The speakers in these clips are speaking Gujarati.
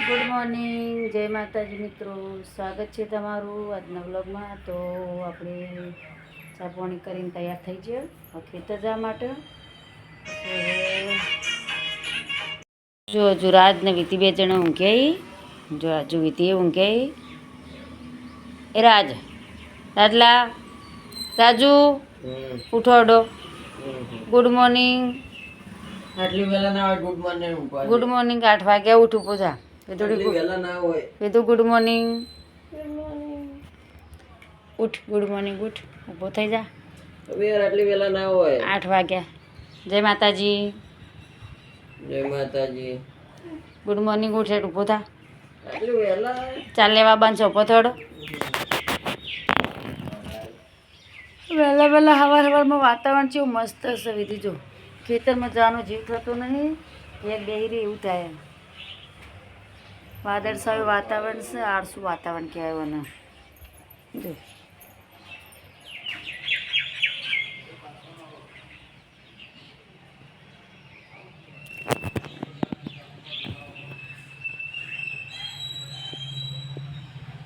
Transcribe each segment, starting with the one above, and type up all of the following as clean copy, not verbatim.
ગુડ મોર્નિંગ, જય માતાજી મિત્રો. સ્વાગત છે તમારું આજના વ્લોગમાં. તો આપણે ચા પાણી કરીને તૈયાર થઈ ગયા ખેતર જવા માટે. જો હજુ રાજ ને વિધિ બે જણા ઊંઘ્યા. જો હજુ વિધિ ઊંઘ્યા. એ રાજલા રાજુ ઉઠોડો. Good morning. આટલી વેલા ના હોય. Good morning. Good morning. 8 વાગ્યા ઉઠું પૂજા. વેલા ના હોય. કીધું ગુડ મોર્નિંગ. ઉઠ. Good morning. ઉઠ. ઊભો થઈ જા. હવે યાર આટલી વેલા ના હોય. 8 વાગ્યા. જય માતાજી. જય માતાજી. Good morning. ઉઠ. હેઠ ઊભો થા. આટલી વેલા ચાલ લેવા બાંધશો ઊભો થોડો. વહેલા વહેલા સવારમાં વાતાવરણ કેવું મસ્ત હશે. વિધિ જો ખેતરમાં જવાનો જીવ થતો નહીં. એક બેહી રહી એવું થાય. વાદળછાયું વાતાવરણ છે. આળસું વાતાવરણ કહેવાય મને. જો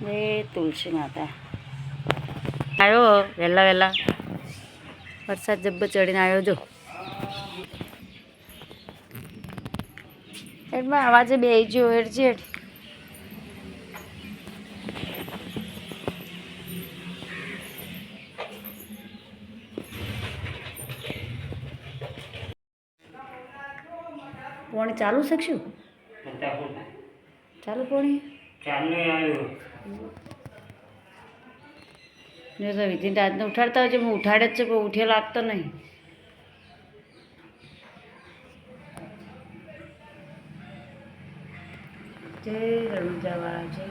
એ તુલસી માતા આવ્યો વહેલા વહેલા. વરસાદ જબ્બર ચડીને આવ્યો. જો એમાં અવાજે બે ગયો. હેઠ જેઠ પોણી ચાલુ શકશું. ચાલુ પોણી જો તો વિધિન રાતને ઉઠાડતા હોય છે. હું ઉઠાડે જ છે પણ ઉઠ્યો લાગતો નહીં. જય રણુજાવા. જય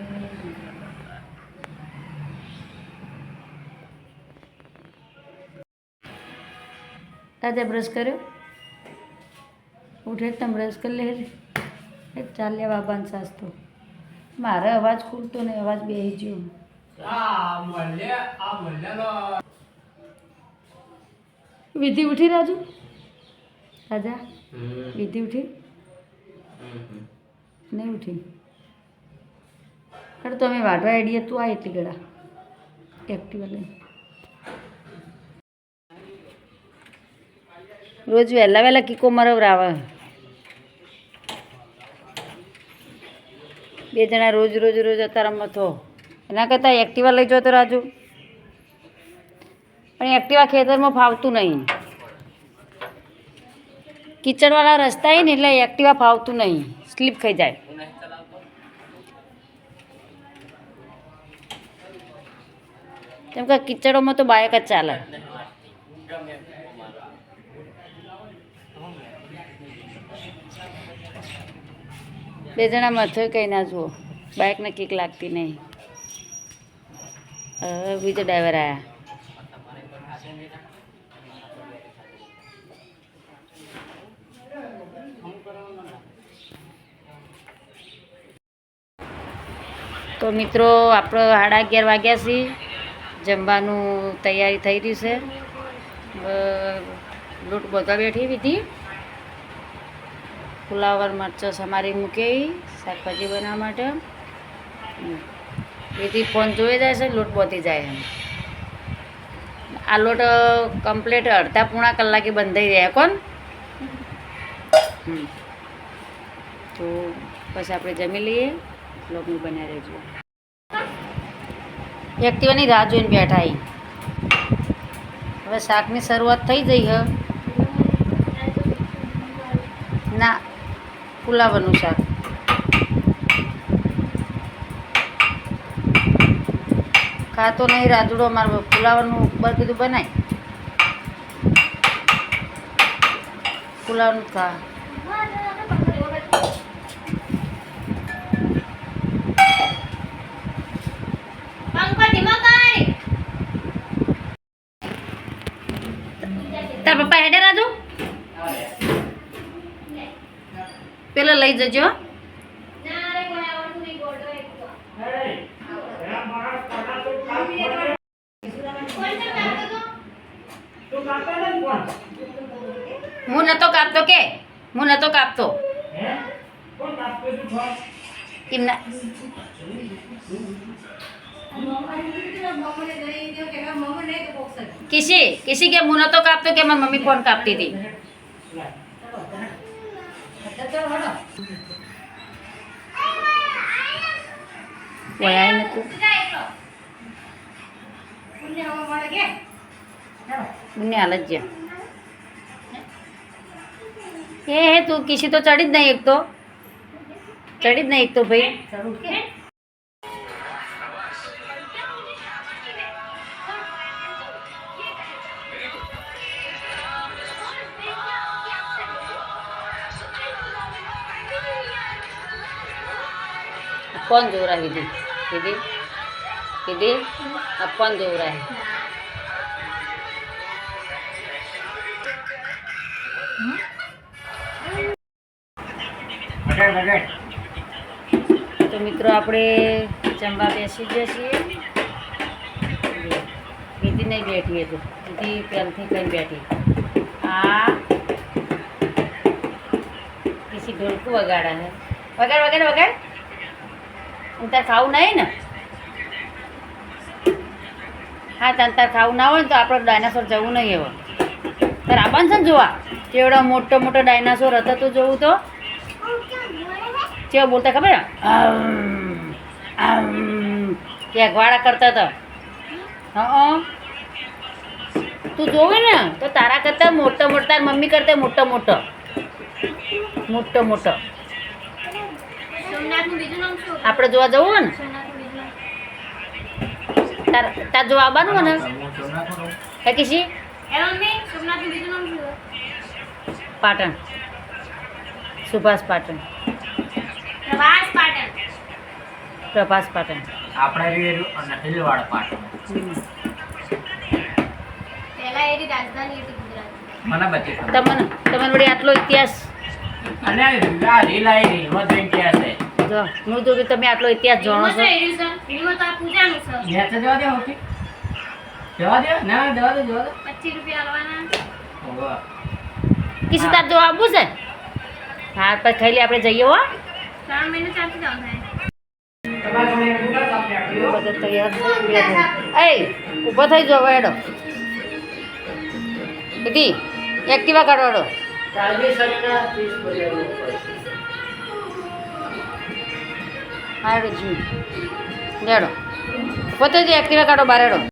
દાદા બ્રશ કર્યો. ઉઠે તમે બ્રશ કરી લે. ચાલ લે બાબાને સાસ. તો મારે અવાજ ખુલતો નહીં. અવાજ બેસી ગયો. વિધિ ઉઠી રાજુ. રાજા વિધિ ઉઠી નહીં ઉઠી. અરે તો અમે વાઢવા આઈડીએ તું આ એટલી ગળા એક્ટિવા લઈને. રોજ વહેલા વહેલા કીકો મરવરાવે. બે જણા રોજ રોજ રોજ અતારામાં થો. એના કરતાં એક્ટિવા લઈ જાઓ તો રાજુ. પણ એક્ટિવા ખેતરમાં ફાવતું નહીં. કિચડવાળા રસ્તા હોય ને એટલે એક્ટિવા ફાવતું નહીં. સ્લીપ ખાઈ જાય. કેમ કે કિચડોમાં તો બાઇક જ ચાલે. બે જણા મથે કંઈ ના જુઓ. બાઇકને કિક લાગતી નહીં. બીજો ડ્રાઈવર આવ્યા. તો મિત્રો આપણો 11:30 વાગ્યા છે. જમવાનું તૈયારી થઈ રહી છે. લોટ બધા બેઠી વિધિ. ફુલાવર મરચાં સમારી મૂકી શાકભાજી બનાવવા માટે. વિધિ ફોન જોઈ જાય છે. લોટ બોતી જાય. આ લોટ કમ્પ્લીટ અડધા પૂણા કલાકે બંધાઈ રહ્યા. કોણ તો પછી આપણે જમી લઈએ. લોટનું બન્યા રહેજો. એક્ટિવાની રાહ જોઈને બેઠા. હવે શાકની શરૂઆત થઈ જઈ હ. ના ફુલાવરનું શાક. ખાતો નહીં રાજુડો. મારે ફુલાવરનું ઉપર કીધું બનાય. ફુલાવરનું ખા. તાર પપ્પા હેડે રાજુ. પેલા લઈ જજો. હું નતો કાપતો કે હું નતો કાપતો. એમના કિસી કે હું નતો કાપતો કે મારી મમ્મી ફોન કાપતી હતી કોઈ આય નતું બંને હાલ જ જ્યાં હે તું કિસી તો ચડી જ નહીં એક તો ચડી જ નહીં એક તો ભાઈ कौन जो रहा है दीदी दीदी दीदी अब कौन जो रहा है तो मित्रों આપણે જમવા બેસી ગયા છીએ દીદી નહીં બેઠી હતી દીદી પહેલથી કઈ બેઠી આ किसी ढोलकू वगाड़ा है वगाड़ वगाड़ वगाड़ તાર ખાવું નહીં ને હા તાર ખાવું ના હોય ને તો આપણે ડાયનાસોર જવું નહીં એવો તાર આવવાનું છે ને જોવા કેવડો મોટો મોટો ડાયનાસોર હતો તો જોવું તો કેવો બોલતા ખબર કે અગવાડા કરતા હતા હા તું જોવે ને તો તારા કરતાં મોટો મોટો તાર મમ્મી કરતાં મોટો મોટો મોટો મોટો આપણે જોવા જવું હોય ને તાર જોવા આવવાનું હોય ને હે કિસી પાટણ સુભાષ પાટણ પ્રભાસ પાટણ તમને વળી આટલો ઇતિહાસ જો હું જો તમે આટલો ઇતિહાસ જાણો છો કિસી તાર જો આવવું છે હા પછી ખાઈ લે આપણે જઈએ હો બધું તૈયાર એ ઊભો થઈ જાવ એડો દીદી એક્ટિવા કાઢવાડો હાડો જી લેડો પોતે જ એક્ટિવા કાઢો બારેડો